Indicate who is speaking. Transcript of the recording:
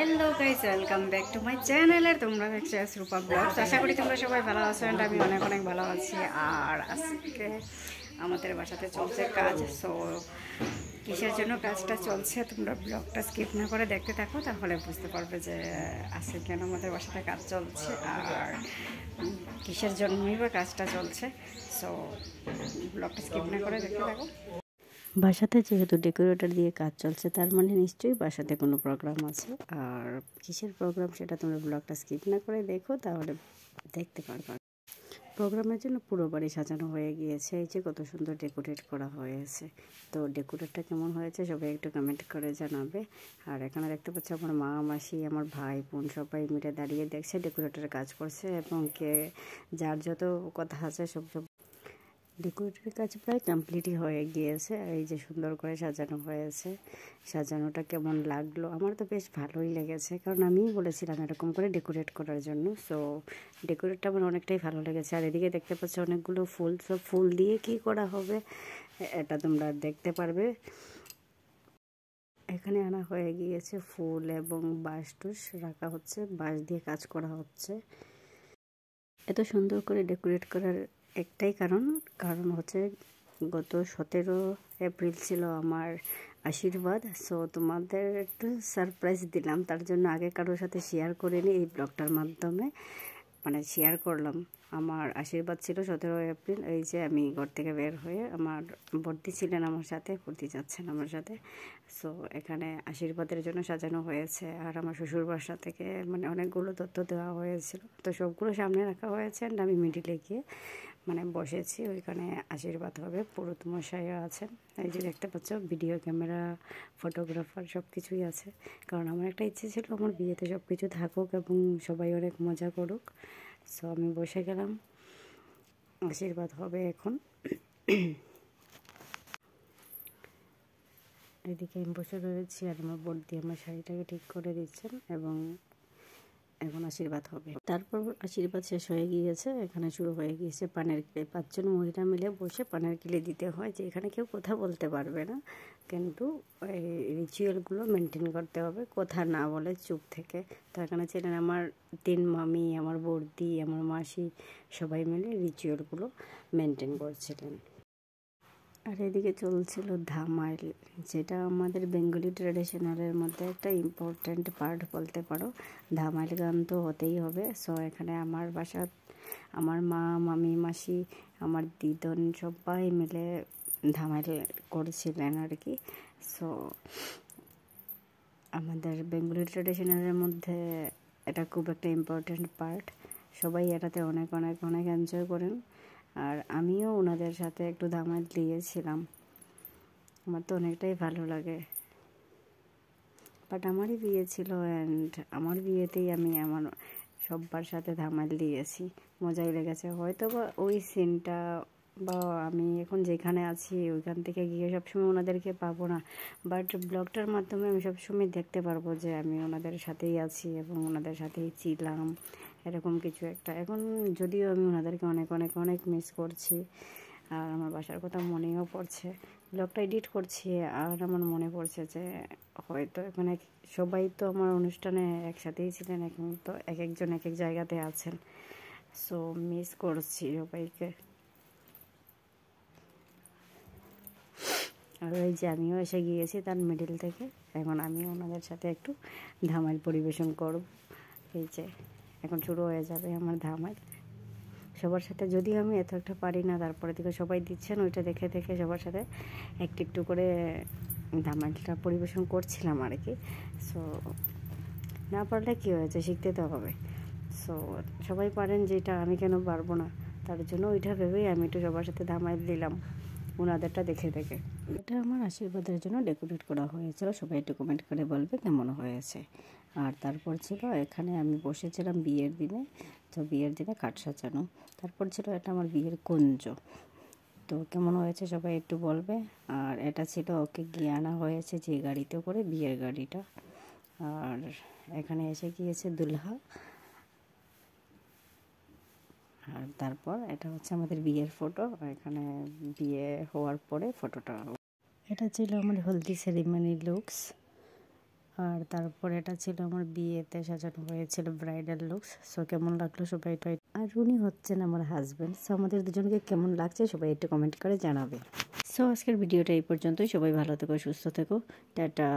Speaker 1: Hello guys, welcome back to my channel. আর তোমরা দেখছো রূপা ব্লগস। আশা করি তোমরা সবাই ভালো আছো এন্ড আমি অনেক অনেক ভালো আছি। আর আজকে আমাদের বাসাতে চলছে কাজ। সো কিসের জন্য কাজটা চলছে তোমরা ব্লগটা স্কিপ না করে দেখতে থাকো, তাহলে বুঝতে পারবে যে আজকে কেন আমাদের বাসাতে কাজ চলছে আর কিসের জন্যই বা কাজটা চলছে। সো ব্লগটা স্কিপ না করে দেখতে থাকো। বাসাতে যেহেতু ডেকোরেটর দিয়ে কাজ চলছে, তার মানে নিশ্চয়ই বাসাতে কোনো প্রোগ্রাম আছে। আর কিসের প্রোগ্রাম সেটা তোমরা ব্লগটা স্কিপ না করে দেখো, তাহলে দেখতে পারবা। প্রোগ্রামের জন্য পুরো বাড়ি সাজানো হয়ে গিয়েছে। এই যে কত সুন্দর ডেকোরেট করা হয়েছে। তো ডেকোরেটটা কেমন হয়েছে সবাই একটু কমেন্ট করে জানাবে। আর এখানে দেখতে পাচ্ছি আমার মা, মাসি, আমার ভাই, বোন সবাই মিলে দাঁড়িয়ে দেখছে ডেকোরেটরের কাজ করছে, এবং কে যার যত কথা আছে সব ডেকোরেটের কাজ প্রায় কমপ্লিটই হয়ে গিয়েছে। এই যে সুন্দর করে সাজানো হয়েছে। সাজানোটা কেমন লাগলো? আমার তো বেশ ভালোই লেগেছে, কারণ আমিই বলেছিলাম এরকম করে ডেকোরেট করার জন্য। সো ডেকোরেটটা আমার অনেকটাই ভালো লেগেছে। আর এদিকে দেখতে পাচ্ছ অনেকগুলো ফুল, সব ফুল দিয়ে কি করা হবে এটা তোমরা দেখতে পারবে। এখানে আনা হয়ে গিয়েছে ফুল এবং বাঁশ টুস রাখা হচ্ছে, বাঁশ দিয়ে কাজ করা হচ্ছে। এত সুন্দর করে ডেকোরেট করার একটাই কারণ হচ্ছে গত 17 এপ্রিল ছিল আমার আশীর্বাদ। সো তোমাদের একটু সারপ্রাইজ দিলাম, তার জন্য আগে কারোর সাথে শেয়ার করিনি। এই ব্লগটার মাধ্যমে মানে শেয়ার করলাম। আমার আশীর্বাদ ছিল 17 এপ্রিল। এই যে আমি ঘর থেকে বের হয়ে, আমার বর্দি ছিলেন আমার সাথে, বর্দি যাচ্ছেন আমার সাথে। সো এখানে আশীর্বাদের জন্য সাজানো হয়েছে। আর আমার শ্বশুর বাসা থেকে মানে অনেকগুলো তথ্য দেওয়া হয়েছিল, তো সবগুলো সামনে রাখা হয়েছে। অ্যান্ড আমি মিডিলে গিয়ে মানে বসেছি, ওইখানে আশীর্বাদ হবে। পুরোহিত মশাইও আছেন। এই যে দেখতে পাচ্ছ ভিডিও ক্যামেরা, ফটোগ্রাফার সব কিছুই আছে। কারণ আমার একটা ইচ্ছে ছিল আমার বিয়েতে সব কিছু থাকুক এবং সবাই অনেক মজা করুক। সো আমি বসে গেলাম, আশীর্বাদ হবে এখন। এদিকে আমি বসে রয়েছি আর আমার বর্দি আমার শাড়িটাকে ঠিক করে দিচ্ছেন, এবং এখন আশীর্বাদ হবে। তারপর আশীর্বাদ শেষ হয়ে গিয়েছে। এখানে শুরু হয়ে গিয়েছে পানের কিলি। 5 জন মহিলা মিলে বসে পানের কিলি দিতে হয়, যে এখানে কেউ কথা বলতে পারবে না, কিন্তু এই রিচুয়ালগুলো মেনটেন করতে হবে, কথা না বলে চুপ থেকে। তো এখানে ছিলেন আমার 3 মামি, আমার বর্দি, আমার মাসি, সবাই মিলে রিচুয়ালগুলো মেনটেন করছিলেন। আর এদিকে চলছিল ধামাইল, যেটা আমাদের বেঙ্গলি ট্র্যাডিশনালের মধ্যে একটা ইম্পর্ট্যান্ট পার্ট বলতে পারো। ধামাইল গান তো হতেই হবে। সো এখানে আমার বাসা, আমার মা, মামি, মাসি, আমার দিদন সবাই মিলে ধামাইল করছিলেন আর কি। সো আমাদের বেঙ্গলি ট্র্যাডিশনালের মধ্যে এটা খুব একটা ইম্পর্ট্যান্ট পার্ট। সবাই এটাতে অনেক অনেক অনেক এনজয় করেন। আর আমিও ওনাদের সাথে একটু ধামাইল দিয়েছিলাম। আমার তো অনেকটাই ভালো লাগে। বাট আমারই বিয়ে ছিল, অ্যান্ড আমার বিয়েতেই আমি আমার সব্বার সাথে ধামাইল দিয়েছি। মজাই লেগেছে। হয়তো বা ওই সিনটা বা আমি এখন যেখানে আছি ওইখান থেকে গিয়ে সবসময় ওনাদেরকে পাবো না, বাট ব্লগটার মাধ্যমে আমি সবসময় দেখতে পারবো যে আমি ওনাদের সাথেই আছি এবং ওনাদের সাথেই ছিলাম, এরকম কিছু একটা। এখন যদিও আমি ওনাদেরকে অনেক অনেক অনেক মিস করছি, আর আমার বাসার কথা মনেও পড়ছে। ব্লগটা এডিট করছি আর আমার মনে পড়ছে যে হয়তো এখানে সবাই তো আমার অনুষ্ঠানে একসাথেই ছিলেন, এখন তো এক একজন এক এক জায়গাতে আছেন। সো মিস করছি সবাইকে। আর ওই যে আমিও এসে গিয়েছি তার মিডিল থেকে। এখন আমিও ওনাদের সাথে একটু ধামাইল পরিবেশন করব। এই যে এখন শুরু হয়ে যাবে আমার ধামাইল। সবার সাথে যদিও আমি এত একটা পারি না, তারপরে থেকে সবাই দিচ্ছেন, ওইটা দেখে দেখে সবার সাথে একটু একটু করে ধামাইলটা পরিবেশন করছিলাম আর কি। সো না পারলে কী হয়েছে, শিখতে তো হবে। সো সবাই পারেন যেটা, আমি কেন পারবো না? তার জন্য ওইটা ভেবেই আমি একটু সবার সাথে ধামাইল দিলাম ওনাদেরটা দেখে দেখে। এটা আমার আশীর্বাদের জন্য ডেকোরেট করা হয়েছিল। সবাই একটু কমেন্ট করে বলবে কেমন হয়েছে। আর তারপর ছিল এখানে আমি বসেছিলাম বিয়ের দিনে, তো বিয়ের দিনে কাঠ সাজানো। তারপর ছিল এটা আমার বিয়ের কুঞ্জ। তো কেমন হয়েছে সবাই একটু বলবে। আর এটা ছিল ওকে গিয়ে আনা হয়েছে যে গাড়িতে করে, বিয়ের গাড়িটা। আর এখানে এসে গিয়েছে দুলহা। আর তারপর এটা হচ্ছে আমাদের বিয়ের ফটো। এখানে বিয়ে হওয়ার পরে ফটোটা। এটা ছিল আমার হলদি সেরিমনি লুকস।
Speaker 2: আর তারপরে এটা ছিল আমার বিয়েতে সাজানো হয়েছিল ব্রাইডাল লুকস। সো কেমন লাগলো সবাই একটু, আর উনি হচ্ছেন আমার হাজব্যান্ড। সো আমাদের দুজনকে কেমন লাগছে সবাই একটু কমেন্ট করে জানাবে। সো আজকের ভিডিওটা এই পর্যন্তই। সবাই ভালো থেকো, সুস্থ থেকো, টাটা।